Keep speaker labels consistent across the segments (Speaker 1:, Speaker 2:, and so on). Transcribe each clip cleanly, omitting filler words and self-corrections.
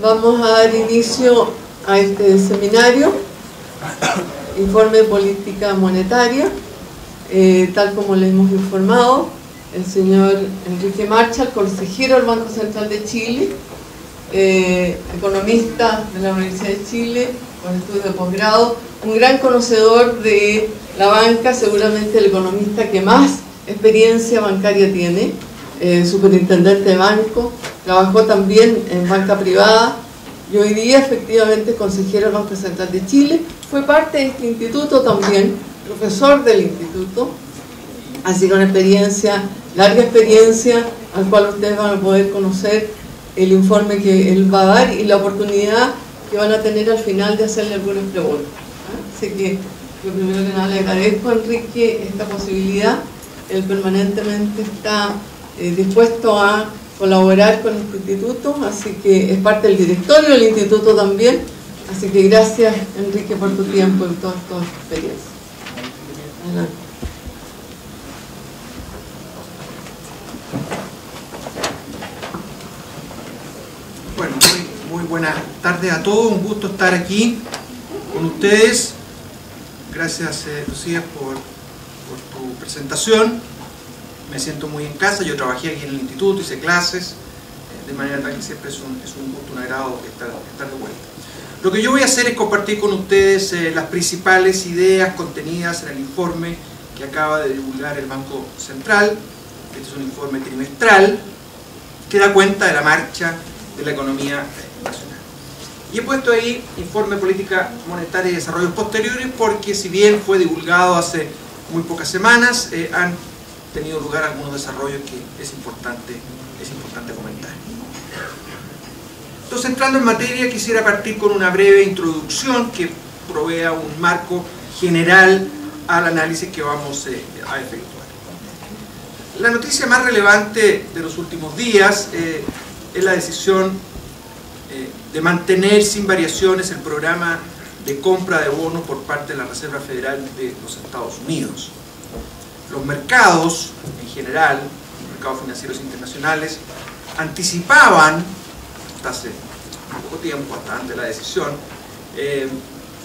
Speaker 1: Vamos a dar inicio a este seminario, Informe de Política Monetaria, tal como le hemos informado, el señor Enrique Marchal, consejero del Banco Central de Chile, economista de la Universidad de Chile, con estudios de posgrado, un gran conocedor de la banca, seguramente el economista que más experiencia bancaria tiene, superintendente de banco, trabajó también en banca privada y hoy día efectivamente es consejero del Banco Central de Chile, fue parte de este instituto también, profesor del instituto, así con experiencia, larga experiencia, al cual ustedes van a poder conocer el informe que él va a dar y la oportunidad que van a tener al final de hacerle algunas preguntas. Así que yo primero que nada le agradezco a Enrique esta posibilidad, él permanentemente está dispuesto a colaborar con este instituto, así que es parte del directorio del instituto también, así que gracias Enrique por tu tiempo y toda tu experiencia. Adelante.
Speaker 2: Bueno, muy buenas tardes a todos, un gusto estar aquí con ustedes. Gracias Lucía por tu presentación. Me siento muy en casa, yo trabajé aquí en el instituto, hice clases, de manera tal que siempre es un gusto, un agrado estar de vuelta. Lo que yo voy a hacer es compartir con ustedes las principales ideas contenidas en el informe que acaba de divulgar el Banco Central. Este es un informe trimestral que da cuenta de la marcha de la economía nacional. Y he puesto ahí informe de política monetaria y desarrollos posteriores porque si bien fue divulgado hace muy pocas semanas, han tenido lugar algunos desarrollos que es importante comentar. Entonces, entrando en materia, quisiera partir con una breve introducción que provea un marco general al análisis que vamos a efectuar. La noticia más relevante de los últimos días es la decisión de mantener sin variaciones el programa de compra de bonos por parte de la Reserva Federal de los Estados Unidos. Los mercados, en general, los mercados financieros internacionales, anticipaban, hasta hace poco tiempo, hasta antes de la decisión,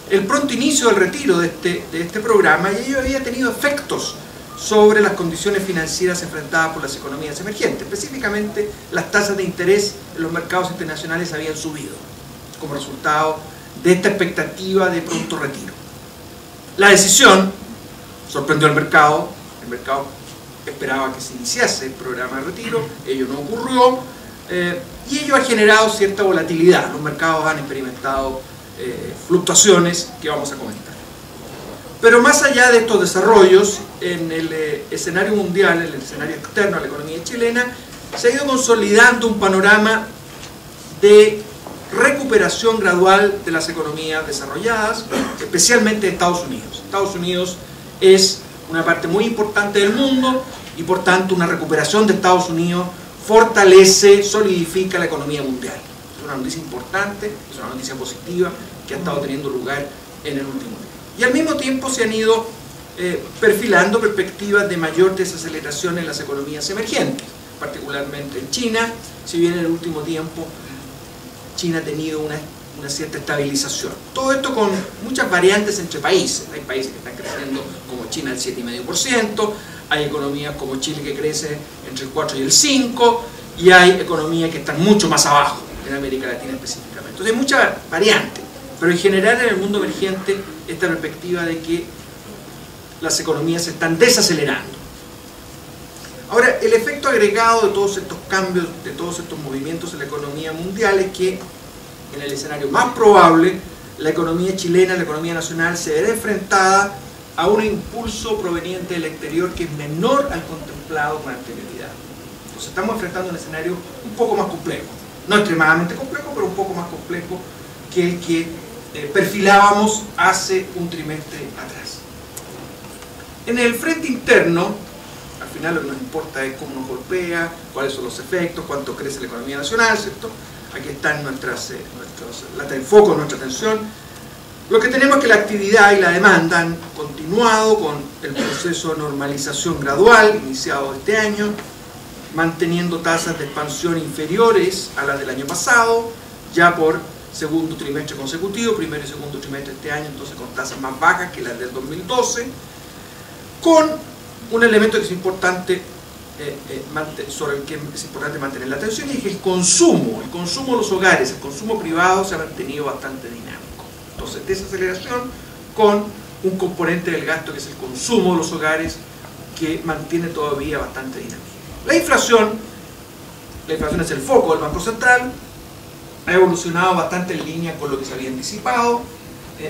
Speaker 2: el pronto inicio del retiro de este programa, y ello había tenido efectos sobre las condiciones financieras enfrentadas por las economías emergentes. Específicamente, las tasas de interés en los mercados internacionales habían subido como resultado de esta expectativa de pronto retiro. La decisión sorprendió al mercado. El mercado esperaba que se iniciase el programa de retiro, ello no ocurrió, y ello ha generado cierta volatilidad. Los mercados han experimentado fluctuaciones que vamos a comentar. Pero más allá de estos desarrollos, en el escenario mundial, en el escenario externo a la economía chilena, se ha ido consolidando un panorama de recuperación gradual de las economías desarrolladas, especialmente de Estados Unidos. Estados Unidos es una parte muy importante del mundo y por tanto una recuperación de Estados Unidos fortalece, solidifica la economía mundial. Es una noticia importante, es una noticia positiva que ha estado teniendo lugar en el último tiempo. Y al mismo tiempo se han ido perfilando perspectivas de mayor desaceleración en las economías emergentes, particularmente en China, si bien en el último tiempo China ha tenido una cierta estabilización. Todo esto con muchas variantes entre países. Hay países que están creciendo como China al 7,5%, hay economías como Chile que crece entre el 4 y el 5%, y hay economías que están mucho más abajo, en América Latina específicamente. Entonces hay muchas variantes, pero en general en el mundo emergente esta perspectiva de que las economías se están desacelerando. Ahora, el efecto agregado de todos estos cambios, de todos estos movimientos en la economía mundial es que en el escenario más probable, la economía chilena, la economía nacional, se verá enfrentada a un impulso proveniente del exterior que es menor al contemplado con anterioridad. Entonces estamos enfrentando un escenario un poco más complejo. No extremadamente complejo, pero un poco más complejo que el que perfilábamos hace un trimestre atrás. En el frente interno, al final lo que nos importa es cómo nos golpea, cuáles son los efectos, cuánto crece la economía nacional, ¿cierto? Aquí están el foco de nuestra atención. Lo que tenemos es que la actividad y la demanda han continuado con el proceso de normalización gradual iniciado este año, manteniendo tasas de expansión inferiores a las del año pasado, ya por segundo trimestre consecutivo, primero y segundo trimestre de este año, entonces con tasas más bajas que las del 2012, con un elemento que es importante, sobre el que es importante mantener la atención, y es que el consumo de los hogares, el consumo privado se ha mantenido bastante dinámico. Entonces, desaceleración con un componente del gasto que es el consumo de los hogares, que mantiene todavía bastante dinámico. La inflación es el foco del Banco Central, ha evolucionado bastante en línea con lo que se había anticipado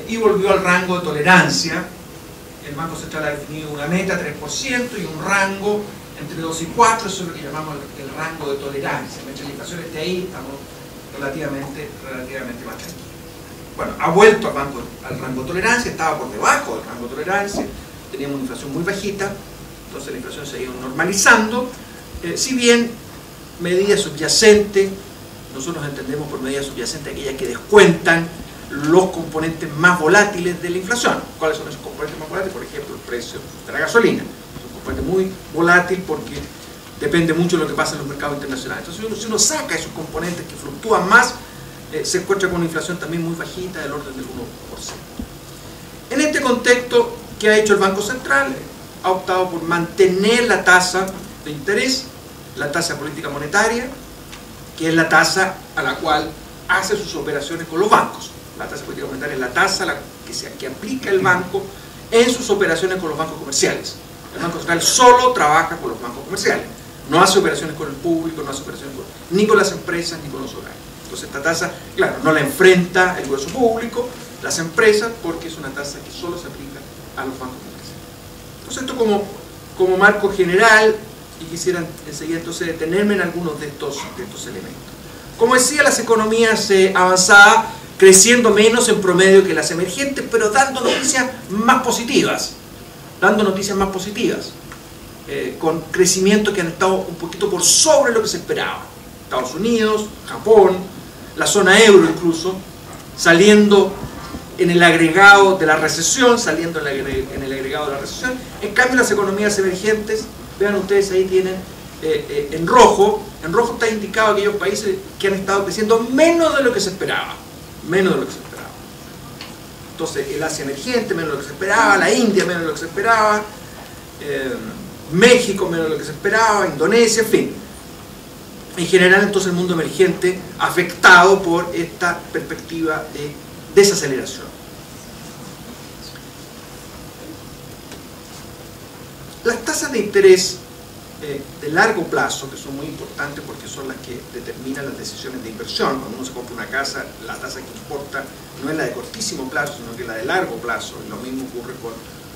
Speaker 2: y volvió al rango de tolerancia. El Banco Central ha definido una meta 3% y un rango entre 2 y 4, eso es lo que llamamos el rango de tolerancia. Mientras la inflación esté ahí, estamos relativamente más tranquilos. Bueno, ha vuelto al rango de tolerancia, estaba por debajo del rango de tolerancia, teníamos una inflación muy bajita, entonces la inflación se ha ido normalizando, si bien medida subyacente, nosotros entendemos por medida subyacente aquellas que descuentan los componentes más volátiles de la inflación. ¿Cuáles son esos componentes más volátiles? Por ejemplo, el precio de la gasolina. Es un componente muy volátil porque depende mucho de lo que pasa en los mercados internacionales. Entonces, si uno saca esos componentes que fluctúan más, se encuentra con una inflación también muy bajita, del orden del 1%. En este contexto, ¿qué ha hecho el Banco Central? Ha optado por mantener la tasa de interés, la tasa de política monetaria, que es la tasa a la cual hace sus operaciones con los bancos. La tasa de política monetaria es la tasa que aplica el banco en sus operaciones con los bancos comerciales. El Banco Central solo trabaja con los bancos comerciales, no hace operaciones con el público, no hace operaciones ni con las empresas ni con los hogares. Entonces esta tasa, claro, no la enfrenta el grueso público, las empresas, porque es una tasa que solo se aplica a los bancos comerciales. Entonces esto como marco general, y quisiera enseguida entonces detenerme en algunos de estos elementos. Como decía, las economías avanzadas creciendo menos en promedio que las emergentes, pero dando noticias más positivas, con crecimientos que han estado un poquito por sobre lo que se esperaba. Estados Unidos, Japón, la zona euro incluso, saliendo en el agregado de la recesión, En cambio, las economías emergentes, vean ustedes, ahí tienen en rojo está indicado aquellos países que han estado creciendo menos de lo que se esperaba. Entonces, el Asia emergente menos de lo que se esperaba, la India menos de lo que se esperaba, México menos de lo que se esperaba, Indonesia, en fin. En general, entonces, el mundo emergente afectado por esta perspectiva de desaceleración. Las tasas de interés de largo plazo, que son muy importantes porque son las que determinan las decisiones de inversión. Cuando uno se compra una casa, la tasa que importa no es la de cortísimo plazo, sino que es la de largo plazo, y lo mismo ocurre con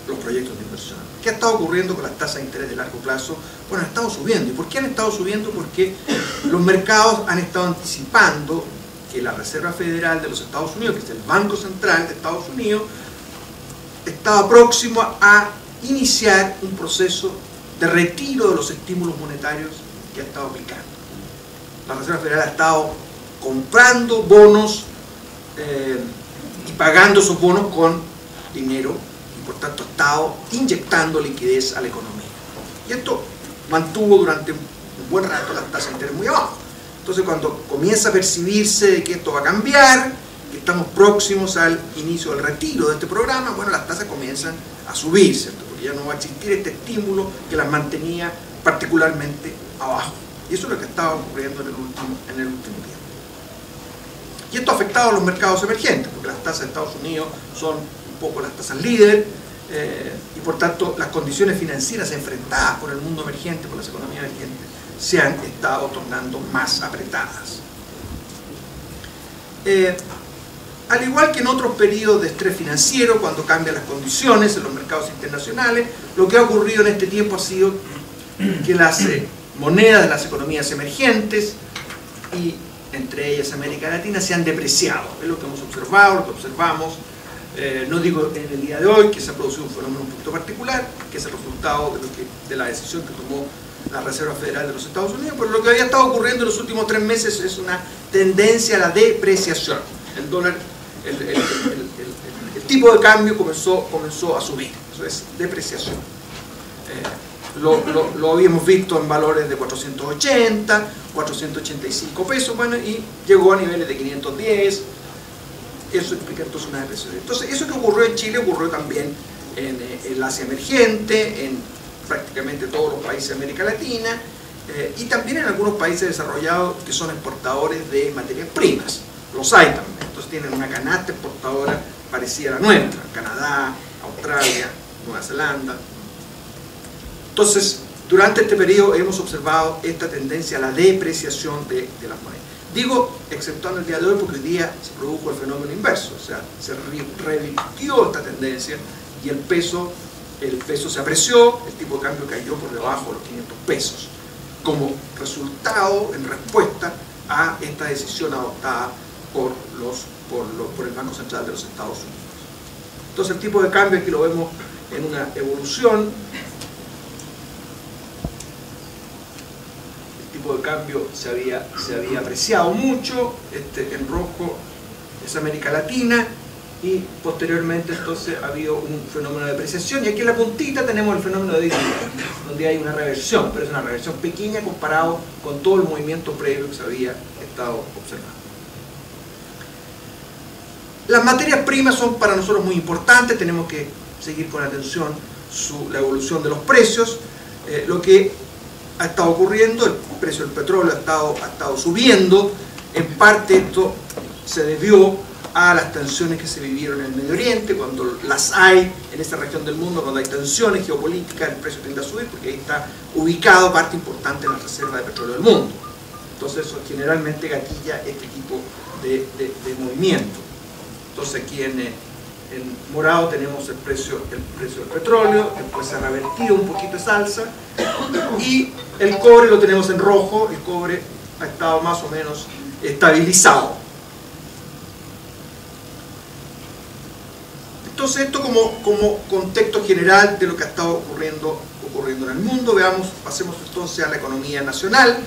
Speaker 2: los proyectos de inversión. ¿Qué ha estado ocurriendo con las tasas de interés de largo plazo? Bueno, han estado subiendo. ¿Y por qué han estado subiendo? Porque los mercados han estado anticipando que la Reserva Federal de los Estados Unidos, que es el Banco Central de Estados Unidos, estaba próximo a iniciar un proceso de retiro de los estímulos monetarios que ha estado aplicando. La Reserva Federal ha estado comprando bonos y pagando esos bonos con dinero, y por tanto ha estado inyectando liquidez a la economía. Y esto mantuvo durante un buen rato las tasas de interés muy abajo. Entonces, cuando comienza a percibirse de que esto va a cambiar, que estamos próximos al inicio del retiro de este programa, bueno, las tasas comienzan a subir, ¿cierto? Porque ya no va a existir este estímulo que las mantenía particularmente abajo. Y eso es lo que estaba ocurriendo en el último tiempo. Y esto ha afectado a los mercados emergentes, porque las tasas de Estados Unidos son un poco las tasas líder, y por tanto las condiciones financieras enfrentadas por el mundo emergente, por las economías emergentes, se han estado tornando más apretadas. Al igual que en otros periodos de estrés financiero, cuando cambian las condiciones en los mercados internacionales, lo que ha ocurrido en este tiempo ha sido que las monedas de las economías emergentes, y entre ellas América Latina, se han depreciado. Es lo que hemos observado, lo que observamos. No digo en el día de hoy que se ha producido un fenómeno un poquito particular, que es el resultado de la decisión que tomó la Reserva Federal de los Estados Unidos, pero lo que había estado ocurriendo en los últimos 3 meses es una tendencia a la depreciación. El dólar, el tipo de cambio comenzó a subir, eso es depreciación. lo habíamos visto en valores de 480, 485 pesos, bueno, y llegó a niveles de 510. Eso explica entonces una depresión. Entonces, eso que ocurrió en Chile ocurrió también en el Asia emergente, en prácticamente todos los países de América Latina, y también en algunos países desarrollados que son exportadores de materias primas. Los hay también. Entonces tienen una canasta exportadora parecida a la nuestra: Canadá, Australia, Nueva Zelanda. Entonces, durante este periodo hemos observado esta tendencia a la depreciación de las monedas. Digo, exceptuando el día de hoy, porque hoy día se produjo el fenómeno inverso, o sea, se revirtió esta tendencia y el peso se apreció, el tipo de cambio cayó por debajo de los 500 pesos, como resultado, en respuesta a esta decisión adoptada por el Banco Central de los Estados Unidos. Entonces, el tipo de cambio aquí lo vemos en una evolución. De cambio se había apreciado mucho, en rojo es América Latina, y posteriormente entonces ha habido un fenómeno de depreciación, y aquí en la puntita tenemos el fenómeno de hoy día, donde hay una reversión, pero es una reversión pequeña comparado con todo el movimiento previo que se había estado observando. Las materias primas son para nosotros muy importantes, tenemos que seguir con atención la evolución de los precios. Lo que ha estado ocurriendo, el precio del petróleo ha estado subiendo. En parte esto se debió a las tensiones que se vivieron en el Medio Oriente. Cuando las hay en esta región del mundo, cuando hay tensiones geopolíticas, el precio tiende a subir, porque ahí está ubicado parte importante de la reserva de petróleo del mundo. Entonces eso generalmente gatilla este tipo de movimiento. Entonces aquí en morado tenemos el precio del petróleo, después se ha revertido un poquito esa alza, y el cobre lo tenemos en rojo. El cobre ha estado más o menos estabilizado. Entonces esto como contexto general de lo que ha estado ocurriendo en el mundo. Pasemos entonces a la economía nacional.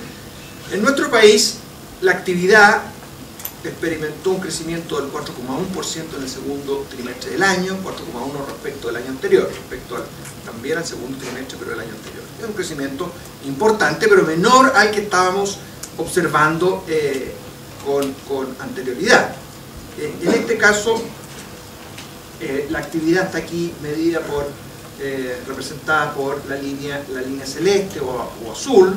Speaker 2: En nuestro país la actividad experimentó un crecimiento del 4,1% en el segundo trimestre del año, 4,1% respecto del año anterior, también al segundo trimestre, pero del año anterior. Es un crecimiento importante, pero menor al que estábamos observando con anterioridad. En este caso, la actividad está aquí medida representada por la línea celeste o azul.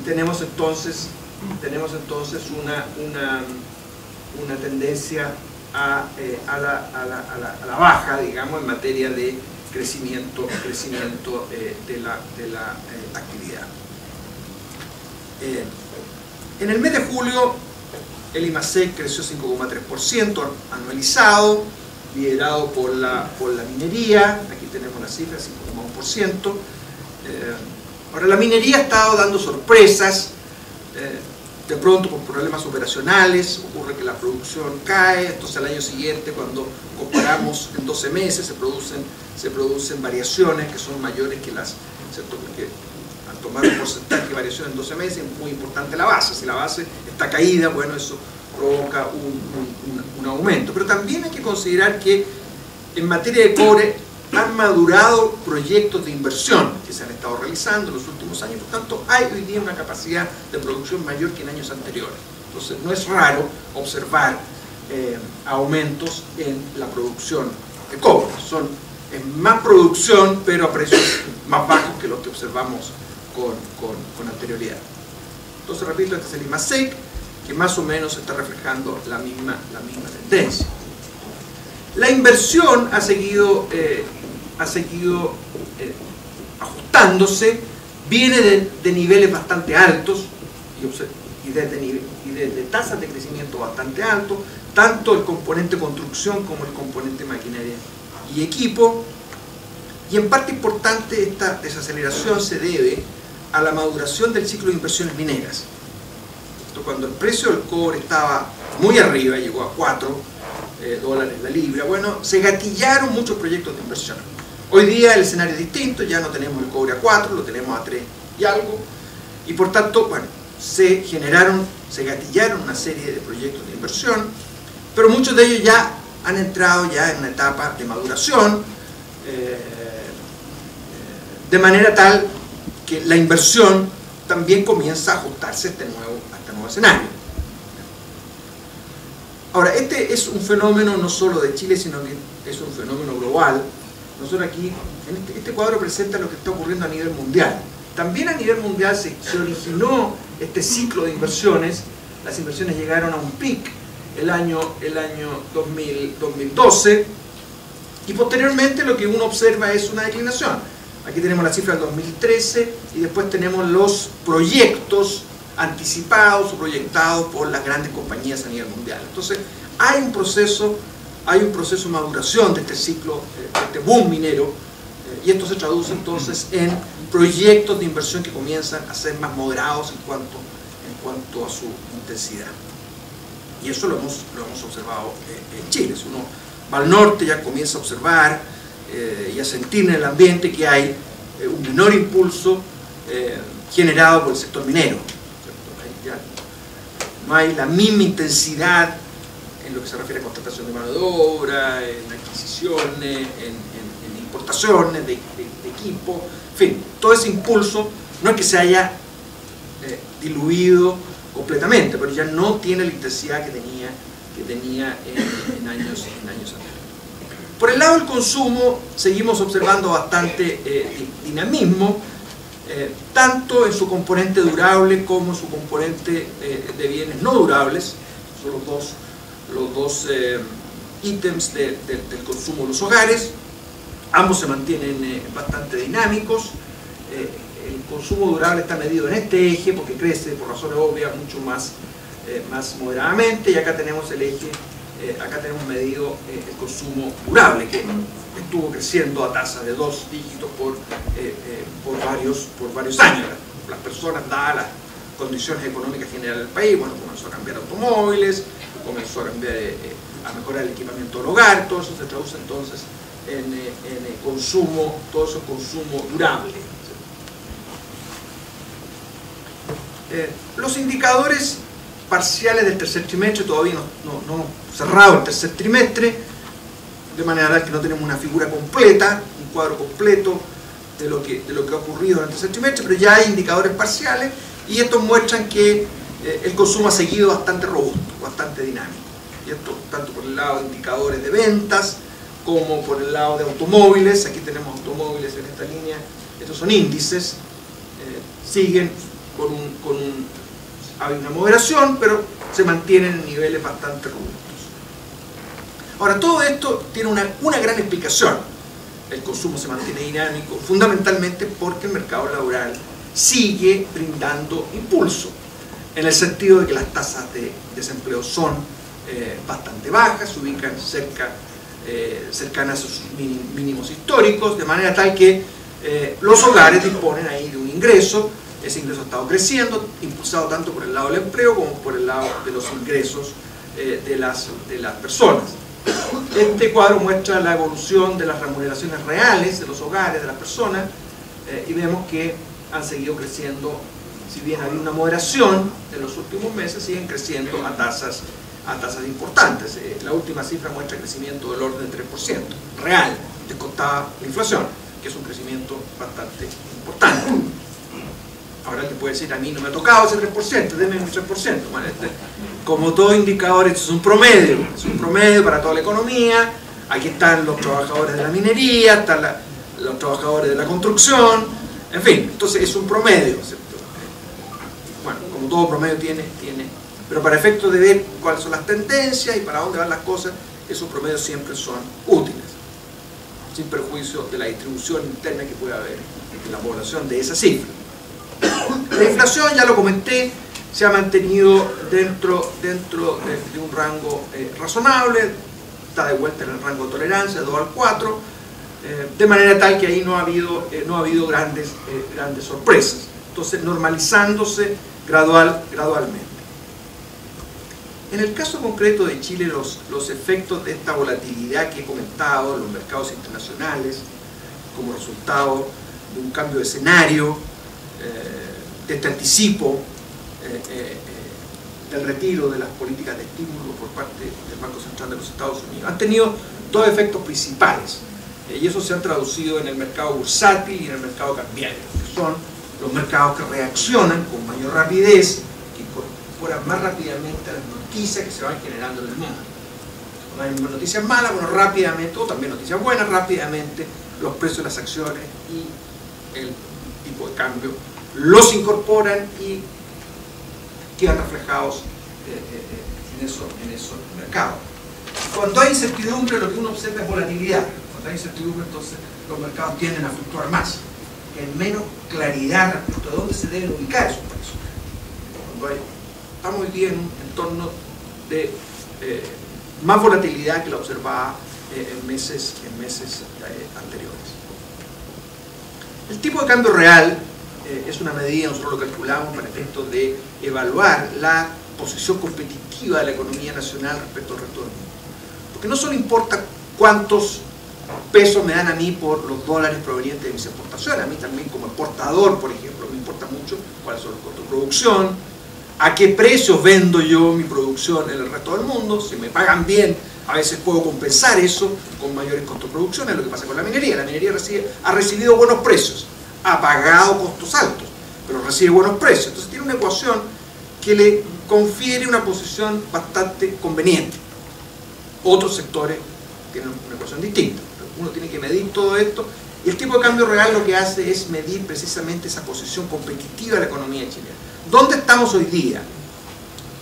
Speaker 2: Tenemos entonces una tendencia a la baja, digamos, en materia de crecimiento de la actividad. En el mes de julio el IMASEC creció 5,3% anualizado, liderado por la minería. Aquí tenemos la cifra, 5,1%. Ahora, la minería ha estado dando sorpresas. De pronto, por problemas operacionales, ocurre que la producción cae. Entonces al año siguiente, cuando comparamos en 12 meses, se producen variaciones que son mayores que las, ¿cierto? Porque al tomar un porcentaje de variación en 12 meses es muy importante la base. Si la base está caída, bueno, eso provoca un aumento. Pero también hay que considerar que en materia de cobre han madurado proyectos de inversión que se han estado realizando en los últimos años. Por tanto, hay hoy día una capacidad de producción mayor que en años anteriores. Entonces, no es raro observar aumentos en la producción de cobre. Es más producción, pero a precios más bajos que los que observamos con anterioridad. Entonces, repito, este es el IMASEC, que más o menos está reflejando la misma tendencia. La inversión ha seguido ajustándose, viene de niveles bastante altos y de tasas de crecimiento bastante altos, tanto el componente construcción como el componente maquinaria y equipo, y en parte importante esta desaceleración se debe a la maduración del ciclo de inversiones mineras. Cuando el precio del cobre estaba muy arriba, llegó a $4 la libra, bueno, se gatillaron muchos proyectos de inversión. Hoy día el escenario es distinto, ya no tenemos el cobre a 4, lo tenemos a 3 y algo, y por tanto, bueno, se gatillaron una serie de proyectos de inversión, pero muchos de ellos ya han entrado ya en una etapa de maduración. de manera tal que la inversión también comienza a ajustarse a este nuevo escenario. Ahora, este es un fenómeno no solo de Chile, sino que es un fenómeno global. Nosotros aquí, en este cuadro presenta lo que está ocurriendo a nivel mundial. También a nivel mundial se originó este ciclo de inversiones. Las inversiones llegaron a un pic el año 2012, y posteriormente lo que uno observa es una declinación. Aquí tenemos la cifra del 2013 y después tenemos los proyectos anticipados o proyectados por las grandes compañías a nivel mundial. Entonces hay un proceso de maduración de este ciclo, de este boom minero, y esto se traduce entonces en proyectos de inversión que comienzan a ser más moderados en cuanto a su intensidad. Y eso lo hemos observado en Chile. Si uno va al norte ya comienza a observar y a sentir en el ambiente que hay un menor impulso generado por el sector minero. Ya no hay la misma intensidad en lo que se refiere a contratación de mano de obra, en adquisiciones, en importaciones de equipo, en fin, todo ese impulso no es que se haya diluido completamente, pero ya no tiene la intensidad que tenía en años anteriores. Por el lado del consumo seguimos observando bastante dinamismo, tanto en su componente durable como en su componente de bienes no durables. Son los dos ítems del consumo de los hogares. Ambos se mantienen bastante dinámicos. El consumo durable está medido en este eje porque crece por razones obvias mucho más moderadamente, y acá tenemos el eje, acá tenemos medido el consumo durable, que estuvo creciendo a tasas de 2 dígitos por varios años. Las personas, dadas las condiciones económicas generales del país, bueno, comenzó a cambiar automóviles, comenzó a mejorar el equipamiento del hogar. Todo eso se traduce entonces en el consumo, todo eso es consumo durable. Los indicadores parciales del tercer trimestre, todavía no cerrado el tercer trimestre, de manera tal que no tenemos una figura completa, un cuadro completo de lo que ha ocurrido en el tercer trimestre, pero ya hay indicadores parciales, y estos muestran que el consumo ha seguido bastante robusto, bastante dinámico. Y esto tanto por el lado de indicadores de ventas como por el lado de automóviles. Aquí tenemos automóviles en esta línea, estos son índices, siguen hay una moderación, pero se mantienen en niveles bastante robustos. Ahora, todo esto tiene una gran explicación. El consumo se mantiene dinámico fundamentalmente porque el mercado laboral sigue brindando impulso, en el sentido de que las tasas de desempleo son bastante bajas, se ubican cercanas a sus mínimos históricos, de manera tal que los hogares disponen ahí de un ingreso. Ese ingreso ha estado creciendo, impulsado tanto por el lado del empleo como por el lado de los ingresos de las personas. Este cuadro muestra la evolución de las remuneraciones reales de los hogares, de las personas, y vemos que han seguido creciendo. Si bien hay una moderación en los últimos meses, siguen creciendo a tasas importantes. La última cifra muestra crecimiento del orden del 3%, real, descontada la inflación, que es un crecimiento bastante importante. Ahora te puede decir, a mí no me ha tocado ese 3%, denme un 3%. Bueno, como todo indicador, esto es un promedio para toda la economía. Aquí están los trabajadores de la minería, están los trabajadores de la construcción, en fin, entonces es un promedio, ¿cierto? Bueno, como todo promedio tiene, pero para efectos de ver cuáles son las tendencias y para dónde van las cosas, esos promedios siempre son útiles, sin perjuicio de la distribución interna que pueda haber en la población de esa cifra. La inflación, ya lo comenté, se ha mantenido dentro de un rango razonable, está de vuelta en el rango de tolerancia, 2 al 4, de manera tal que ahí no ha habido grandes sorpresas. Entonces, normalizándose gradualmente. En el caso concreto de Chile, los efectos de esta volatilidad que he comentado en los mercados internacionales, como resultado de un cambio de escenario, de este anticipo del retiro de las políticas de estímulo por parte del Banco Central de los Estados Unidos, han tenido dos efectos principales y eso se ha traducido en el mercado bursátil y en el mercado cambiario, que son los mercados que reaccionan con mayor rapidez, que incorporan más rápidamente a las noticias que se van generando en el mundo. No hay noticias malas, bueno, rápidamente, o también noticias buenas, rápidamente los precios de las acciones y el tipo de cambio los incorporan y quedan reflejados en esos mercados. Cuando hay incertidumbre, lo que uno observa es volatilidad. Cuando hay incertidumbre, entonces los mercados tienden a fluctuar más. Hay menos claridad respecto a dónde se deben ubicar esos precios. Estamos hoy día en un entorno de más volatilidad que la observada en meses anteriores. El tipo de cambio real es una medida, nosotros lo calculamos para efectos de evaluar la posición competitiva de la economía nacional respecto al resto del mundo. Porque no solo importa cuántos pesos me dan a mí por los dólares provenientes de mis exportaciones, a mí también como exportador, por ejemplo, me importa mucho cuáles son los costos de producción, a qué precios vendo yo mi producción en el resto del mundo. Si me pagan bien, a veces puedo compensar eso con mayores costos de producción. Es lo que pasa con la minería. La minería ha recibido buenos precios, ha pagado costos altos, pero recibe buenos precios. Entonces tiene una ecuación que le confiere una posición bastante conveniente. Otros sectores tienen una ecuación distinta. Uno tiene que medir todo esto, y el tipo de cambio real lo que hace es medir precisamente esa posición competitiva de la economía chilena. ¿Dónde estamos hoy día?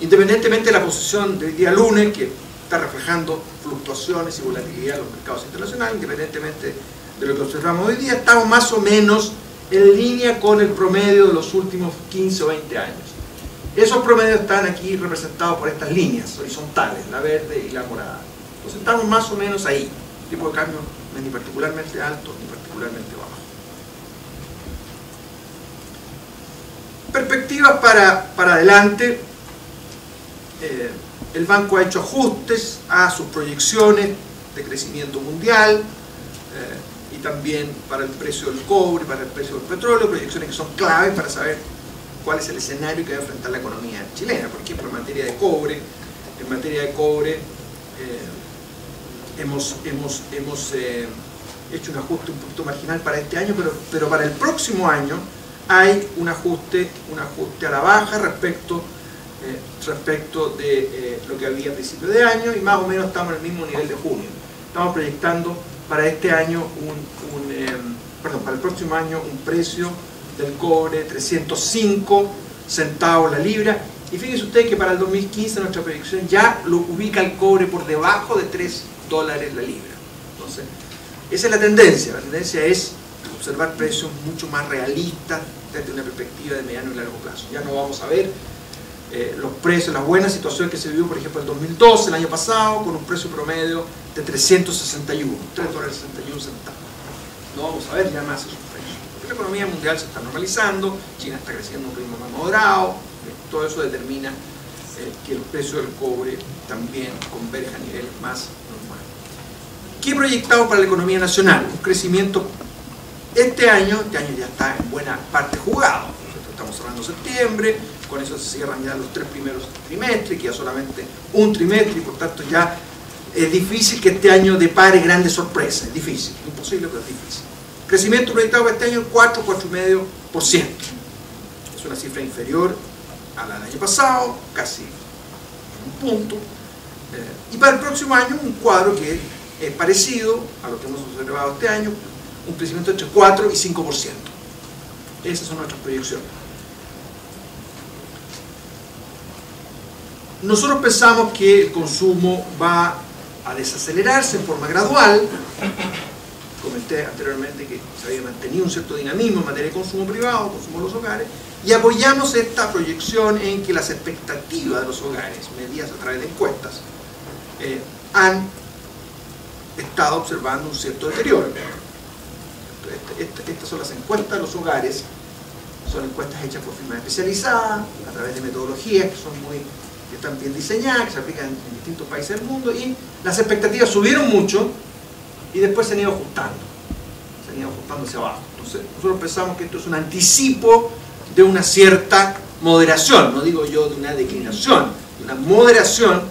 Speaker 2: Independientemente de la posición del día lunes, que está reflejando fluctuaciones y volatilidad en los mercados internacionales, independientemente de lo que observamos hoy día, estamos más o menos en línea con el promedio de los últimos 15 o 20 años. Esos promedios están aquí representados por estas líneas horizontales, la verde y la morada. Entonces estamos más o menos ahí. Tipo de cambio ni particularmente alto ni particularmente bajo. Perspectivas para adelante. El banco ha hecho ajustes a sus proyecciones de crecimiento mundial y también para el precio del cobre, para el precio del petróleo, proyecciones que son claves para saber cuál es el escenario que debe enfrentar la economía chilena. Por ejemplo, en materia de cobre, hemos hecho un ajuste un poquito marginal para este año, pero para el próximo año hay un ajuste a la baja respecto de lo que había a principio de año, y más o menos estamos en el mismo nivel de junio. Estamos proyectando para este año para el próximo año un precio del cobre 305 centavos la libra, y fíjense ustedes que para el 2015 nuestra proyección ya lo ubica el cobre por debajo de $3 la libra. Entonces, esa es la tendencia es observar precios mucho más realistas desde una perspectiva de mediano y largo plazo. Ya no vamos a ver los precios, la buena situación que se vivió, por ejemplo, el 2012, el año pasado, con un precio promedio de 361, $3.61. No vamos a ver ya más esos precios, porque la economía mundial se está normalizando, China está creciendo a un ritmo más moderado, todo eso determina que el precio del cobre también converja a niveles más normales. ¿Qué proyectamos para la economía nacional? Un crecimiento este año ya está en buena parte jugado. Estamos cerrando septiembre, con eso se cierran ya los 3 primeros trimestres, que ya solamente un trimestre, y por tanto ya es difícil que este año depare grandes sorpresas. Es difícil, imposible, pero es difícil. Crecimiento proyectado para este año 4,5%. Es una cifra inferior a la del año pasado, casi un punto. Y para el próximo año un cuadro que es parecido a lo que hemos observado este año, un crecimiento entre 4 y 5%. Esas son nuestras proyecciones. Nosotros pensamos que el consumo va a desacelerarse en forma gradual. Comenté anteriormente que se había mantenido un cierto dinamismo en materia de consumo privado, consumo de los hogares, y apoyamos esta proyección en que las expectativas de los hogares, medidas a través de encuestas, han estado observando un cierto deterioro. Estas son las encuestas de los hogares, son encuestas hechas por firmas especializadas, a través de metodologías que están bien diseñadas, que se aplican en distintos países del mundo, y las expectativas subieron mucho y después se han ido ajustando hacia abajo. Entonces nosotros pensamos que esto es un anticipo de una cierta moderación, no digo yo de una declinación, de una moderación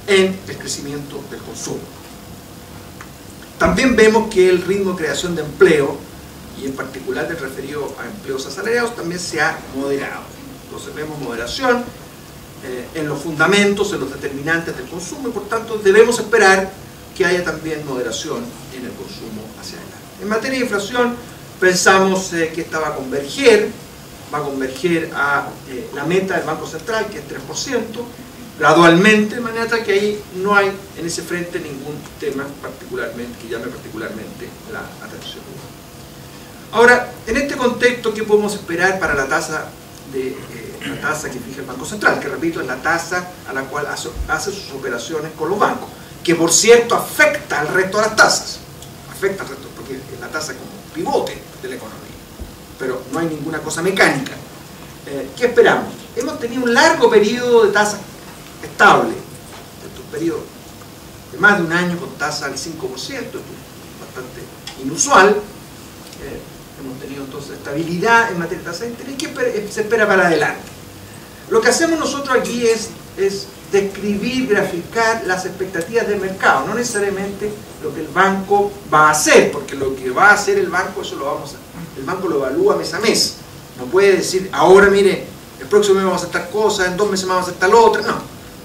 Speaker 2: en el crecimiento del consumo. También vemos que el ritmo de creación de empleo, y en particular el referido a empleos asalariados, también se ha moderado. Entonces vemos moderación en los fundamentos, en los determinantes del consumo, y por tanto debemos esperar que haya también moderación en el consumo hacia adelante. En materia de inflación, pensamos que esta va a converger a la meta del Banco Central, que es 3%, gradualmente, de manera tal que ahí no hay en ese frente ningún tema que llame particularmente la atención. Ahora, en este contexto, ¿qué podemos esperar para la tasa que fija el Banco Central? Que, repito, es la tasa a la cual hace sus operaciones con los bancos, que por cierto afecta al resto de las tasas, porque es la tasa como pivote de la economía, pero no hay ninguna cosa mecánica. ¿Qué esperamos? Hemos tenido un largo periodo de tasa estable, un periodo de más de un año con tasa del 5%, esto es bastante inusual. Hemos tenido entonces estabilidad en materia de tasa de interés. ¿Qué se espera para adelante? Lo que hacemos nosotros aquí es describir, graficar las expectativas del mercado, no necesariamente lo que el banco va a hacer, porque lo que va a hacer el banco, el banco lo evalúa mes a mes. No puede decir, ahora mire, el próximo mes vamos a hacer tal cosa, en 2 meses más vamos a hacer tal otra. No,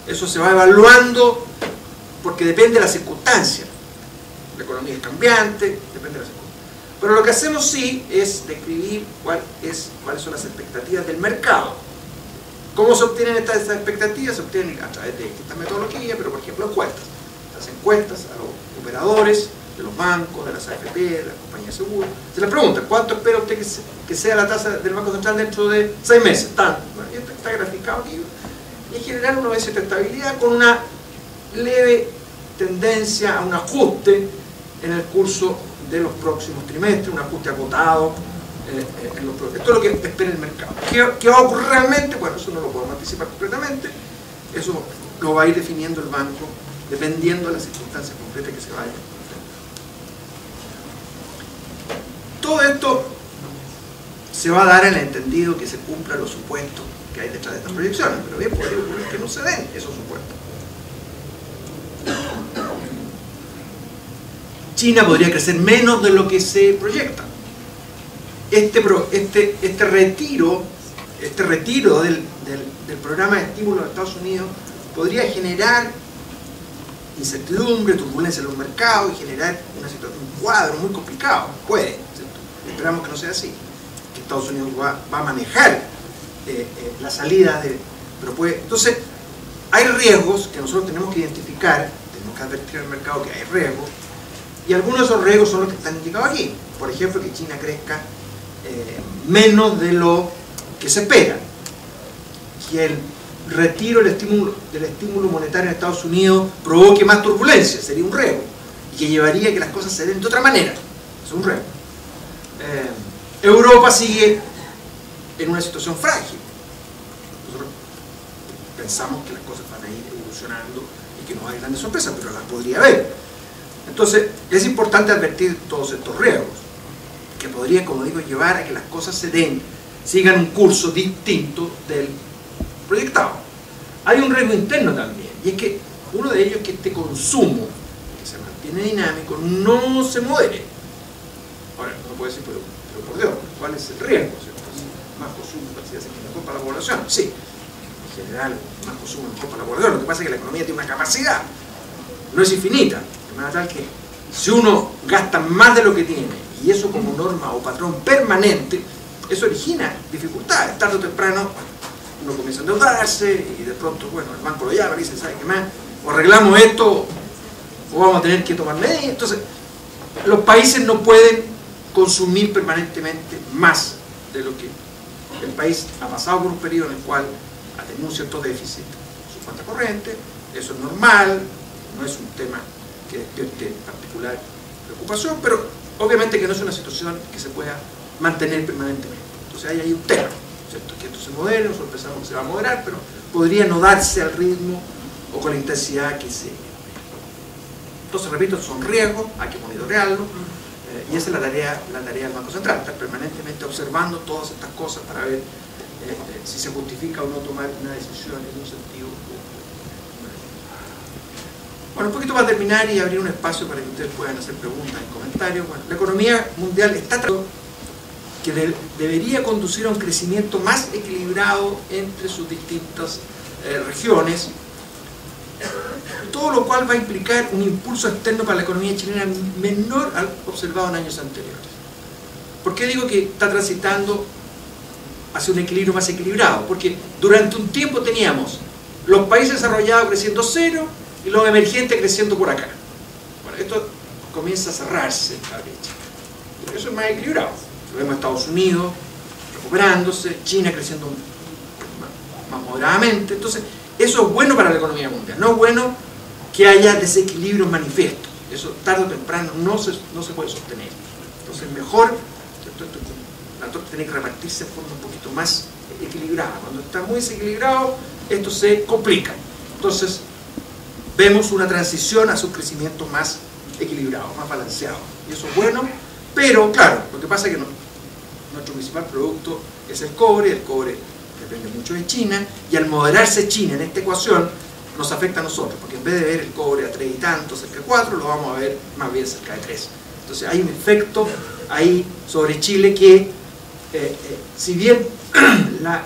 Speaker 2: eso se va evaluando porque depende de las circunstancias. La economía es cambiante, depende de las circunstancias. Pero lo que hacemos sí es describir cuáles son las expectativas del mercado. ¿Cómo se obtienen estas expectativas? Se obtienen a través de esta metodología, pero por ejemplo encuestas. Las encuestas a los operadores de los bancos, de las AFP, de las compañías de seguro. Se les pregunta, ¿cuánto espera usted que sea la tasa del Banco Central dentro de 6 meses? Tanto. Bueno, esto está graficado aquí. Y en general uno ve cierta estabilidad con una leve tendencia a un ajuste en el curso de los próximos trimestres, un ajuste acotado en los próximos. Esto es lo que espera el mercado. ¿Qué va a ocurrir realmente? Bueno, eso no lo podemos anticipar completamente. Eso lo va a ir definiendo el banco dependiendo de las circunstancias concretas que se vayan. Todo esto se va a dar en el entendido que se cumplan los supuestos que hay detrás de estas proyecciones, pero bien podría ocurrir que no se den esos supuestos. China podría crecer menos de lo que se proyecta. Este retiro del programa de estímulo de Estados Unidos podría generar incertidumbre, turbulencia en los mercados y generar un cuadro muy complicado. Puede, ¿cierto? Esperamos que no sea así, que Estados Unidos va a manejar la salida pero puede. Entonces, hay riesgos que nosotros tenemos que identificar, tenemos que advertir al mercado que hay riesgos, y algunos de esos riesgos son los que están indicados aquí. Por ejemplo, que China crezca menos de lo que se espera, que el retiro del estímulo monetario en Estados Unidos provoque más turbulencia, sería un riesgo, y que llevaría a que las cosas se den de otra manera, es un riesgo. Europa sigue en una situación frágil. Nosotros pensamos que las cosas van a ir evolucionando y que no hay grandes sorpresas, pero las podría haber. Entonces, es importante advertir todos estos riesgos, que podrían, como digo, llevar a que las cosas se den, sigan un curso distinto del proyectado. Hay un riesgo interno también, y es que uno de ellos es que este consumo, que se mantiene dinámico, no se modere. Ahora, uno puede decir, pero por Dios, ¿cuál es el riesgo? Más consumo, parece que mejor para la población. Sí, en general, más consumo mejor para la población. Lo que pasa es que la economía tiene una capacidad, no es infinita. De manera tal que si uno gasta más de lo que tiene, y eso como norma o patrón permanente, eso origina dificultades. Tarde o temprano uno comienza a endeudarse y de pronto, bueno, el banco lo llama y dice, ¿sabe qué más? O arreglamos esto o vamos a tener que tomar medidas. Entonces, los países no pueden consumir permanentemente más de lo que el país ha pasado por un periodo en el cual ha tenido un cierto déficit en su cuenta corriente. Eso es normal, no es un tema que despierte particular preocupación, pero obviamente que no es una situación que se pueda mantener permanentemente. Entonces hay ahí un tema, ¿cierto? Que esto se modere, nosotros pensamos que se va a moderar, pero podría no darse al ritmo o con la intensidad que se... Entonces, repito, son riesgos, hay que monitorearlo, y esa es la tarea del Banco Central, estar permanentemente observando todas estas cosas para ver si se justifica o no tomar una decisión en un sentido. Bueno, un poquito para terminar y abrir un espacio para que ustedes puedan hacer preguntas y comentarios. Bueno, la economía mundial está que debería conducir a un crecimiento más equilibrado entre sus distintas regiones, todo lo cual va a implicar un impulso externo para la economía chilena menor al observado en años anteriores. ¿Por qué digo que está transitando hacia un equilibrio más equilibrado? Porque durante un tiempo teníamos los países desarrollados creciendo cero y los emergentes creciendo por acá. Bueno, esto comienza a cerrarse la brecha. Eso es más equilibrado. Vemos a Estados Unidos recuperándose, China creciendo más moderadamente. Entonces, eso es bueno para la economía mundial. No es bueno que haya desequilibrios manifiestos. Eso tarde o temprano no se puede sostener. Entonces, mejor la torta tiene que repartirse de forma un poquito más equilibrada. Cuando está muy desequilibrado, esto se complica. Entonces, vemos una transición a un crecimiento más equilibrado, más balanceado. Y eso es bueno, pero claro, lo que pasa es que nuestro principal producto es el cobre depende mucho de China, y al moderarse China en esta ecuación, nos afecta a nosotros, porque en vez de ver el cobre a 3 y tanto, cerca de 4, lo vamos a ver más bien cerca de 3. Entonces hay un efecto ahí sobre Chile que, si bien la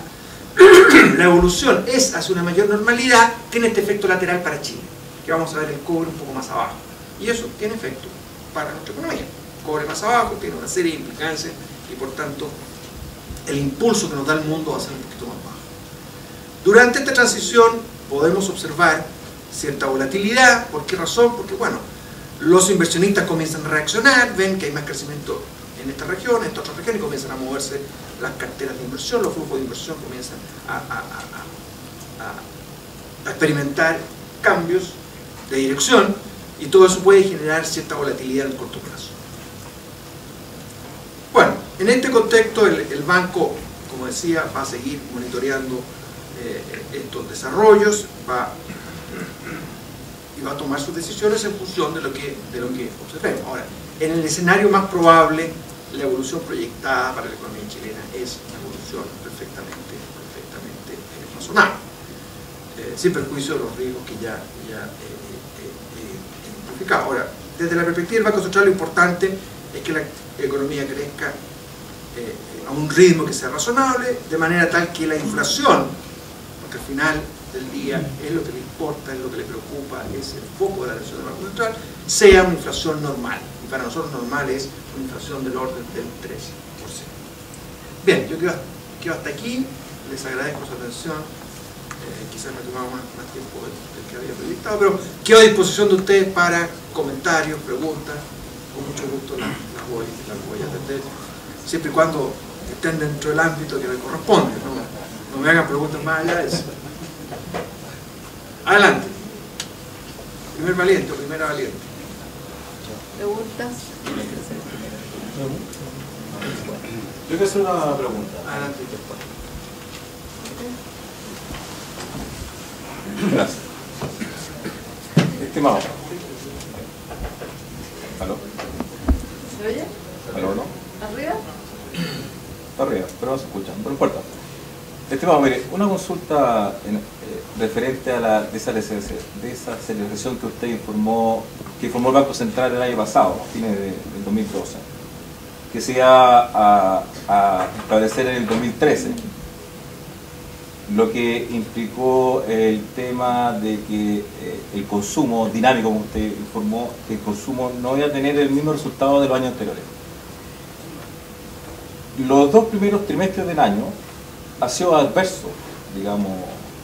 Speaker 2: evolución es hacia una mayor normalidad, tiene este efecto lateral para Chile, que vamos a ver el cobre un poco más abajo. Y eso tiene efecto para nuestra economía. El cobre más abajo tiene una serie de implicancias y por tanto el impulso que nos da el mundo va a ser un poquito más bajo. Durante esta transición podemos observar cierta volatilidad. ¿Por qué razón? Porque bueno, los inversionistas comienzan a reaccionar, ven que hay más crecimiento en esta región, en esta otra región, y comienzan a moverse las carteras de inversión, los flujos de inversión comienzan a experimentar cambios de dirección, y todo eso puede generar cierta volatilidad en el corto plazo. Bueno, en este contexto el banco, como decía, va a seguir monitoreando estos desarrollos, va a tomar sus decisiones en función de lo que observemos. Ahora, en el escenario más probable, la evolución proyectada para la economía chilena es una evolución perfectamente razonable, sin perjuicio de los riesgos que ya identificado. Ahora, desde la perspectiva del Banco Central, lo importante es que la economía crezca a un ritmo que sea razonable, de manera tal que la inflación, porque al final del día es lo que le importa, es lo que le preocupa, es el foco de la atención del Banco Central, sea una inflación normal. Y para nosotros normal es una inflación del orden del 13%. Bien, yo quedo hasta aquí, les agradezco su atención. Quizás me tomaba más tiempo del que había proyectado, pero quedo a disposición de ustedes para comentarios, preguntas. Con mucho gusto las voy a atender, siempre y cuando estén dentro del ámbito que me corresponde, no me hagan preguntas más allá de eso. Adelante. Primer valiente o primera valiente.
Speaker 1: ¿Preguntas?
Speaker 3: Yo quiero hacer una pregunta.
Speaker 2: Adelante.
Speaker 3: Gracias. Estimado. ¿Aló?
Speaker 1: ¿Se oye?
Speaker 3: ¿Aló, no?
Speaker 1: ¿Arriba?
Speaker 3: Está arriba, pero no se escucha, pero no importa. Estimado, mire, una consulta referente a la desaceleración que usted informó el Banco Central el año pasado, a fines del 2012, que se iba a establecer en el 2013, lo que implicó el tema de que el consumo dinámico, como usted informó, que el consumo no iba a tener el mismo resultado de los años anteriores. Los 2 primeros trimestres del año ha sido adverso, digamos,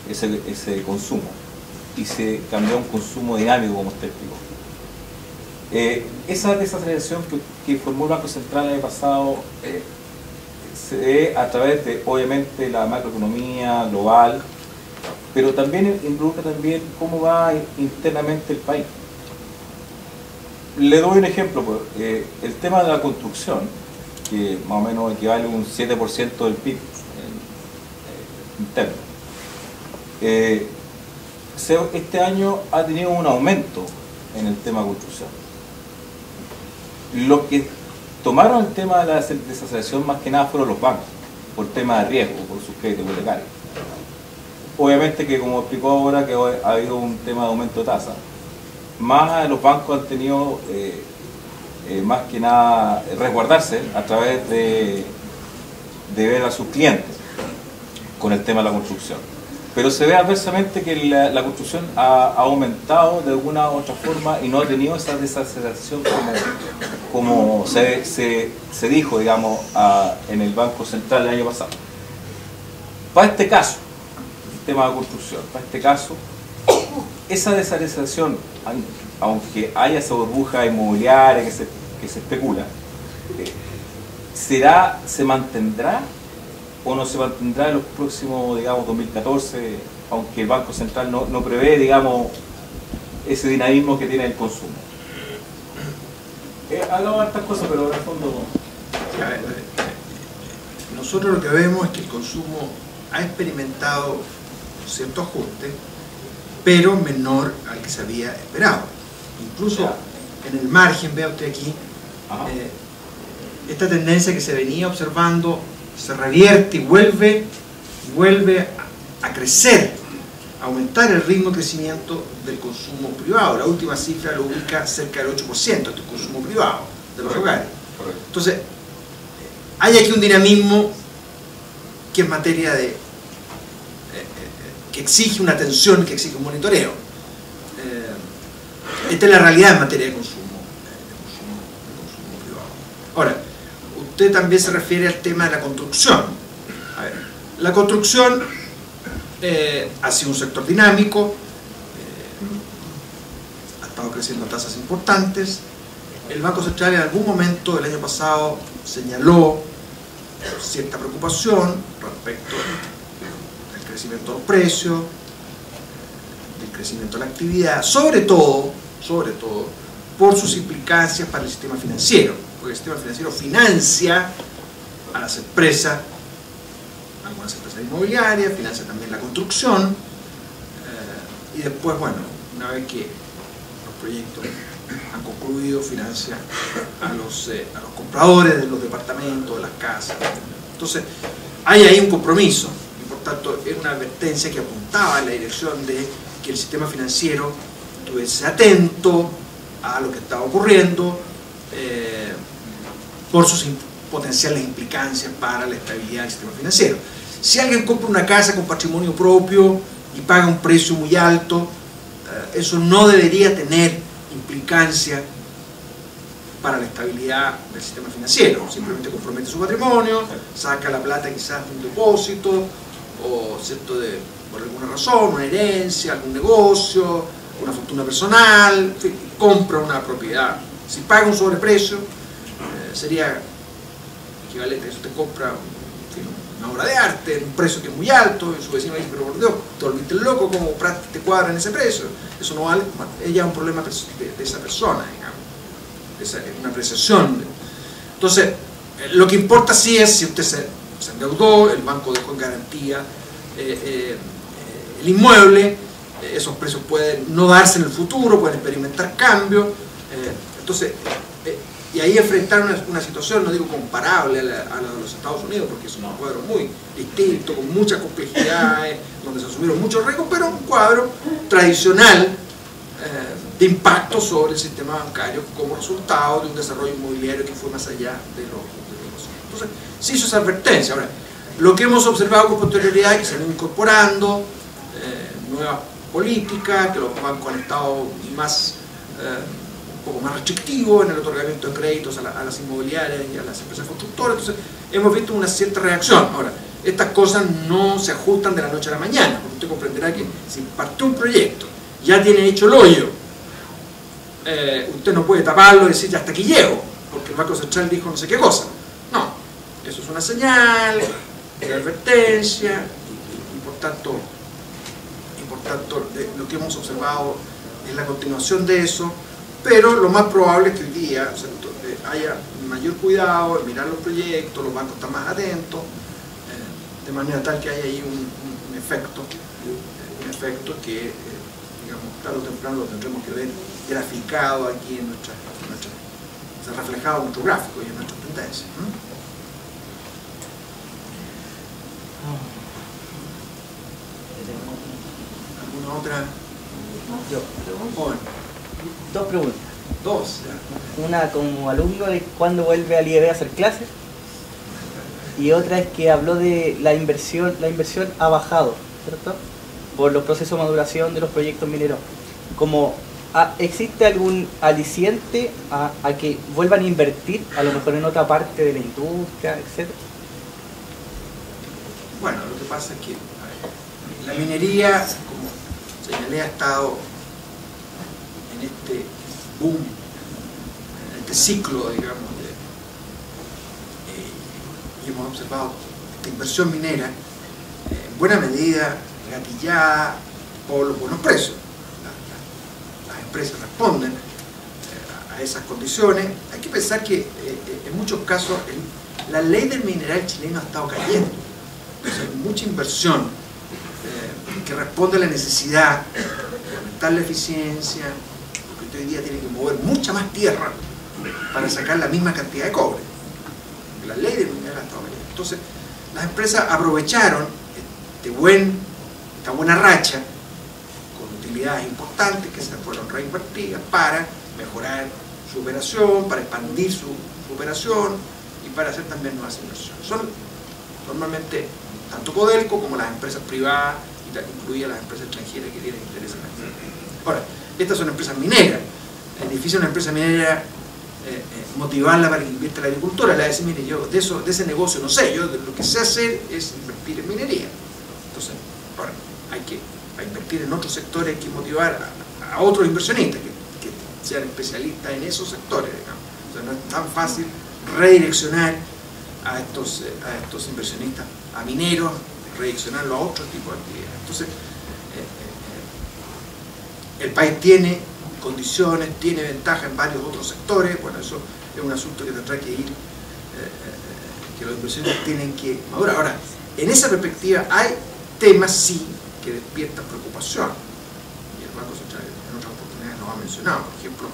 Speaker 3: ese consumo, y se cambió a un consumo dinámico, como usted explicó. Esa desaceleración que informó el Banco Central el año pasado se ve a través de, obviamente, la macroeconomía global, pero también involucra también cómo va internamente el país. Le doy un ejemplo, el tema de la construcción, que más o menos equivale a un 7% del PIB interno. Este año ha tenido un aumento en el tema de construcción. Los que tomaron el tema de la desaceleración más que nada fueron los bancos, por tema de riesgo, por sus créditos hipotecarios. Obviamente que, como explicó ahora, que ha habido un tema de aumento de tasa, más los bancos han tenido más que nada resguardarse a través de ver a sus clientes con el tema de la construcción. Pero se ve adversamente que la construcción ha aumentado de alguna u otra forma y no ha tenido esa desaceleración como se dijo, digamos, en el Banco Central el año pasado. Para este caso, el tema de construcción, para este caso, esa desaceleración, aunque haya esa burbuja inmobiliaria que se especula, ¿se mantendrá o no se mantendrá en los próximos, digamos, 2014, aunque el Banco Central no prevé, digamos, ese dinamismo que tiene el consumo? Hablamos de estas cosas, pero en el fondo...
Speaker 2: Nosotros lo que vemos es que el consumo ha experimentado cierto ajuste, pero menor al que se había esperado. Incluso en el margen, vea usted aquí, esta tendencia que se venía observando se revierte y vuelve a crecer, a aumentar el ritmo de crecimiento del consumo privado. La última cifra lo ubica cerca del 8% del consumo privado de los hogares. Entonces, hay aquí un dinamismo que es materia de que exige una atención, que exige un monitoreo. Esta es la realidad en materia de consumo privado. Ahora, usted también se refiere al tema de la construcción. A ver, la construcción ha sido un sector dinámico, ha estado creciendo a tasas importantes. El Banco Central en algún momento del año pasado señaló cierta preocupación respecto del crecimiento de los precios, del crecimiento de la actividad, sobre todo por sus implicancias para el sistema financiero, porque el sistema financiero financia a las empresas, algunas empresas inmobiliarias, financia también la construcción, y después, bueno, una vez que los proyectos han concluido, financia a los compradores de los departamentos, de las casas. Entonces, hay ahí un compromiso, y por tanto es una advertencia que apuntaba en la dirección de que el sistema financiero estuviese atento a lo que estaba ocurriendo por sus potenciales implicancias para la estabilidad del sistema financiero. Si alguien compra una casa con patrimonio propio y paga un precio muy alto, eso no debería tener implicancia para la estabilidad del sistema financiero. Simplemente compromete su patrimonio, saca la plata quizás de un depósito o ¿cierto? Por alguna razón, una herencia, algún negocio, una fortuna personal, en fin, compra una propiedad. Si paga un sobreprecio, sería equivalente a eso. Usted compra una obra de arte en un precio que es muy alto y su vecino dice, pero por Dios, te volviste loco, ¿cómo compraste este cuadro en ese precio? Eso no vale. Bueno, ella es un problema de esa persona, digamos, es una apreciación. Entonces, lo que importa sí es si usted se endeudó, el banco dejó en garantía el inmueble, esos precios pueden no darse en el futuro, pueden experimentar cambios. Entonces, y ahí enfrentar una situación, no digo comparable a la de los Estados Unidos, porque es un cuadro muy distinto, con muchas complejidades, donde se asumieron muchos riesgos, pero un cuadro tradicional de impacto sobre el sistema bancario como resultado de un desarrollo inmobiliario que fue más allá de los Entonces, sí hizo esa advertencia. Ahora, lo que hemos observado con posterioridad es que se han ido incorporando nuevas políticas, que los bancos han estado más un poco más restrictivos en el otorgamiento de créditos a las inmobiliarias y a las empresas constructoras. Entonces hemos visto una cierta reacción. Ahora, estas cosas no se ajustan de la noche a la mañana, porque usted comprenderá que si partió un proyecto, ya tiene hecho el hoyo, usted no puede taparlo y decir ya hasta aquí llego, porque el Banco Central dijo no sé qué cosa. No, eso es una señal de advertencia y por tanto lo que hemos observado es la continuación de eso. Pero lo más probable es que hoy día haya mayor cuidado en mirar los proyectos, los bancos están más atentos, de manera tal que haya ahí un efecto que, digamos, tarde o temprano lo tendremos que ver graficado aquí en reflejado en nuestro gráfico y en nuestras tendencias. ¿Alguna otra? Bueno.
Speaker 4: Dos preguntas.
Speaker 2: Dos.
Speaker 4: Una como alumno de cuándo vuelve al IEB a hacer clases, y otra es que habló de la inversión ha bajado, ¿cierto? Por los procesos de maduración de los proyectos mineros. ¿Existe algún aliciente a que vuelvan a invertir, a lo mejor en otra parte de la industria, etcétera?
Speaker 2: Bueno, lo que pasa es que la minería, como señalé, ha estado en este boom, en este ciclo, digamos, y hemos observado esta inversión minera en buena medida gatillada por los buenos precios. Las empresas responden a esas condiciones. Hay que pensar que en muchos casos la ley del mineral chileno ha estado cayendo. Hay mucha inversión que responde a la necesidad de aumentar la eficiencia, porque hoy día tiene que mover mucha más tierra para sacar la misma cantidad de cobre. La ley del mineral ha estado cayendo. Entonces, las empresas aprovecharon esta buena racha con utilidades importantes que se fueron reinvertidas para mejorar su operación, para expandir su operación y para hacer también nuevas inversiones. Son normalmente tanto Codelco como las empresas privadas, incluidas las empresas extranjeras que tienen interés en la minería. Ahora, estas son empresas mineras. Es difícil una empresa minera motivarla para que invierta en la agricultura. Le va a decir, mire, yo de ese negocio no sé, yo lo que sé hacer es invertir en minería. Entonces, ahora, hay que invertir en otros sectores, hay que motivar a otros inversionistas que sean especialistas en esos sectores, digamos. O sea, no es tan fácil redireccionar a estos inversionistas, a mineros, redireccionarlo a otro tipo de actividades. Entonces, el país tiene condiciones, tiene ventaja en varios otros sectores. Bueno, eso es un asunto que tendrá que ir, que los inversionistas tienen que madurar. Ahora, en esa perspectiva hay temas sí que despiertan preocupación, y el Banco Central en otras oportunidades nos ha mencionado, por ejemplo,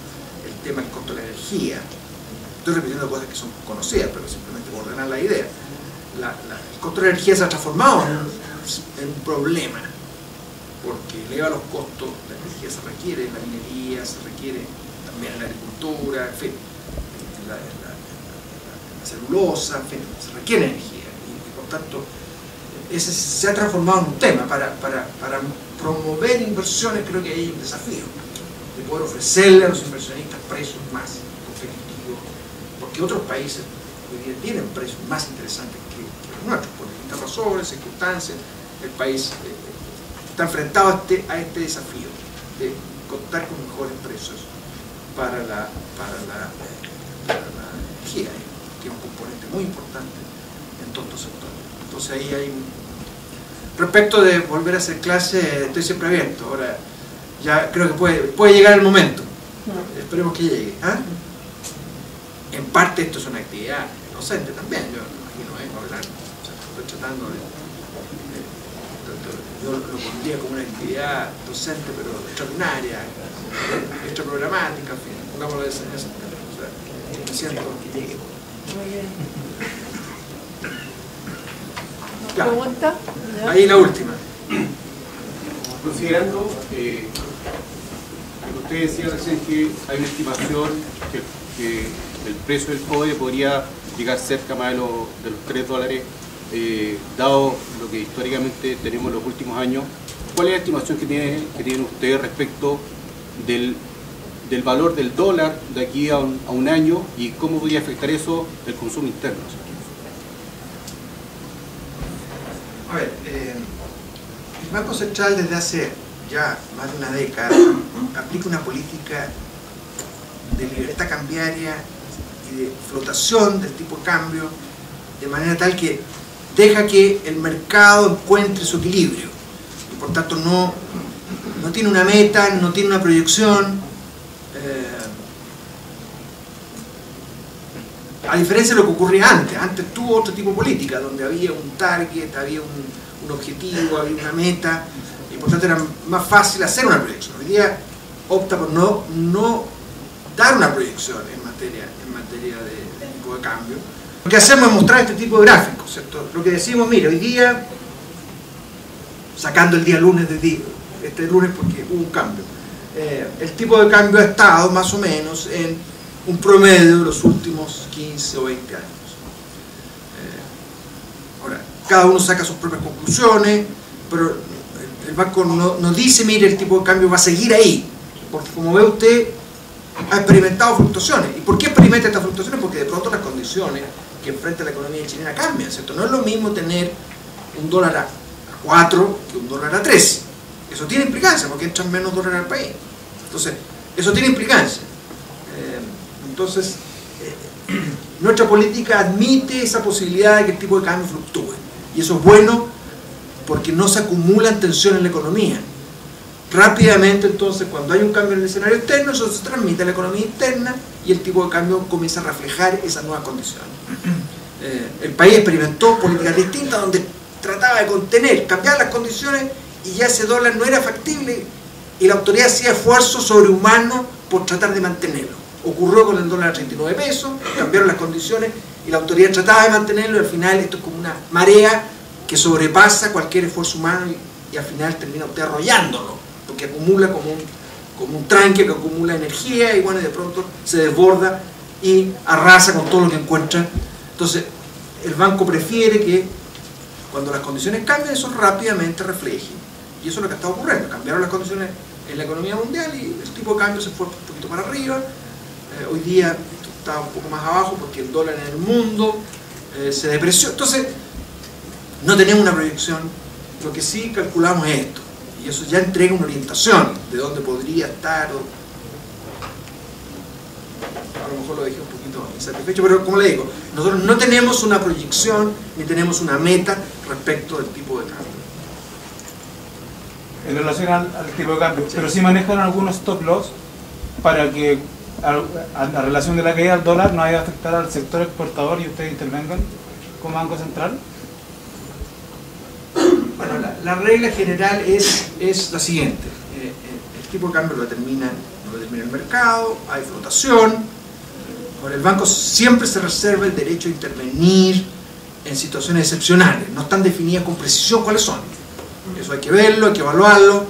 Speaker 2: el tema del costo de la energía. Estoy repitiendo cosas que son conocidas, pero simplemente por ordenar la idea. El costo de la energía se ha transformado en un problema, porque eleva los costos. La energía se requiere en la minería, se requiere también en la agricultura, en fin, en la celulosa, en fin, se requiere energía, y por tanto ese se ha transformado en un tema. Para promover inversiones creo que hay un desafío de poder ofrecerle a los inversionistas precios más competitivos, porque otros países hoy día tienen precios más interesantes que los nuestros, por distintas razones, circunstancias. El país está enfrentado a este desafío de contar con mejores precios para la energía, que es un componente muy importante en todos estos sectores. Entonces ahí hay respecto de volver a hacer clase, estoy siempre abierto. Ahora ya creo que puede llegar el momento, esperemos que llegue, ¿ah? En parte esto es una actividad docente también, yo imagino, hablar, o sea, estoy tratando yo lo pondría como una actividad docente, pero extraordinaria, extraprogramática, en fin, pongámoslo de esa manera. O sea, me siento que llegue.
Speaker 1: ¿Una pregunta?
Speaker 2: Ahí la última.
Speaker 5: Considerando que usted decía recién que hay una estimación que el precio del cobre podría llegar cerca más de los $3, dado lo que históricamente tenemos en los últimos años, ¿cuál es la estimación que tienen ustedes respecto del valor del dólar de aquí a un año y cómo podría afectar eso el consumo interno?
Speaker 2: A ver, el Banco Central desde hace ya más de una década aplica una política de libertad cambiaria y de flotación del tipo de cambio, de manera tal que deja que el mercado encuentre su equilibrio y por tanto no tiene una meta, no tiene una proyección, a diferencia de lo que ocurría antes tuvo otro tipo de política donde había un target, había un objetivo, había una meta y por tanto era más fácil hacer una proyección. Hoy día opta por no dar una proyección en materia de tipo de cambio. Lo que hacemos es mostrar este tipo de gráficos, ¿cierto? Lo que decimos, mira, hoy día, sacando el día lunes de este lunes porque hubo un cambio, el tipo de cambio ha estado más o menos en un promedio de los últimos 15 o 20 años. Ahora, cada uno saca sus propias conclusiones, pero el banco no dice, mire, el tipo de cambio va a seguir ahí, porque como ve usted, ha experimentado fluctuaciones. ¿Y por qué experimenta estas fluctuaciones? Porque de pronto las condiciones que enfrenta la economía chilena cambian, ¿cierto? No es lo mismo tener un dólar a 4 que un dólar a 13. Eso tiene implicancia, porque entran menos dólares al país. Entonces, eso tiene implicancia. Entonces, nuestra política admite esa posibilidad de que el tipo de cambio fluctúe. Y eso es bueno porque no se acumulan tensiones en la economía. Rápidamente, entonces, cuando hay un cambio en el escenario externo, eso se transmite a la economía interna y el tipo de cambio comienza a reflejar esas nuevas condiciones. El país experimentó políticas distintas donde trataba de contener, cambiar las condiciones y ya ese dólar no era factible y la autoridad hacía esfuerzos sobrehumanos por tratar de mantenerlo. Ocurrió con el dólar a 39 pesos, cambiaron las condiciones y la autoridad trataba de mantenerlo y al final esto es como una marea que sobrepasa cualquier esfuerzo humano y al final termina usted arrollándolo, porque acumula como un tranque que acumula energía y bueno, de pronto se desborda y arrasa con todo lo que encuentra. Entonces, el banco prefiere que cuando las condiciones cambian, eso rápidamente refleje. Y eso es lo que está ocurriendo. Cambiaron las condiciones en la economía mundial y el tipo de cambio se fue un poquito para arriba. Hoy día esto está un poco más abajo porque el dólar en el mundo se depreció. Entonces, no tenemos una proyección. Lo que sí calculamos es esto. Y eso ya entrega una orientación de dónde podría estar. A lo mejor lo dejé un poquito insatisfecho, pero como le digo, nosotros no tenemos una proyección ni tenemos una meta respecto del tipo de cambio.
Speaker 6: En relación al tipo de cambio, sí. Pero sí manejan algunos stop loss para que a la relación de la caída del dólar no vaya a afectar al sector exportador y ustedes intervengan como Banco Central.
Speaker 2: Bueno, la regla general es la siguiente. El tipo de cambio lo determina el mercado, hay flotación. Ahora, el banco siempre se reserva el derecho a intervenir en situaciones excepcionales. No están definidas con precisión cuáles son. Eso hay que verlo, hay que evaluarlo.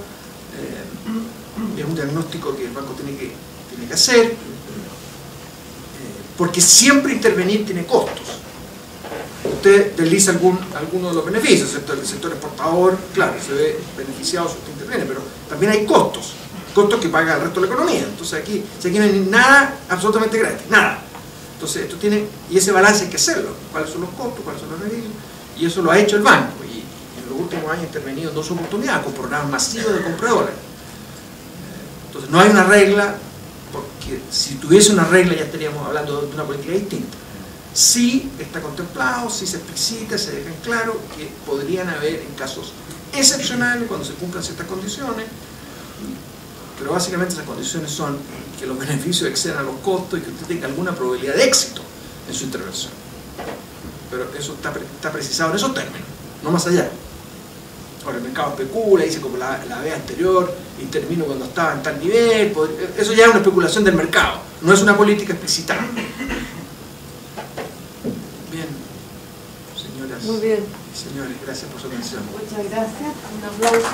Speaker 2: Es un diagnóstico que el banco tiene que hacer. Porque siempre intervenir tiene costos. Usted desliza alguno de los beneficios, ¿cierto? El sector exportador, claro, se ve beneficiado si usted interviene, pero también hay costos que paga el resto de la economía. Entonces aquí no hay nada absolutamente gratis, nada. Entonces esto tiene, y ese balance hay que hacerlo, cuáles son los costos, cuáles son los beneficios, y eso lo ha hecho el banco, y en los últimos años ha intervenido en 2 oportunidades con programas masivos de compra de dólares. Entonces no hay una regla, porque si tuviese una regla ya estaríamos hablando de una política distinta. Sí está contemplado, sí se explicita, se deja en claro que podrían haber en casos excepcionales cuando se cumplan ciertas condiciones, pero básicamente esas condiciones son que los beneficios excedan a los costos y que usted tenga alguna probabilidad de éxito en su intervención. Pero eso está precisado en esos términos, no más allá. Ahora el mercado especula, dice como la vez anterior, intervino cuando estaba en tal nivel, eso ya es una especulación del mercado, no es una política explicitada. Bien, señoras.
Speaker 1: Muy bien.
Speaker 2: Señores, gracias por su atención.
Speaker 1: Muchas gracias. Un aplauso.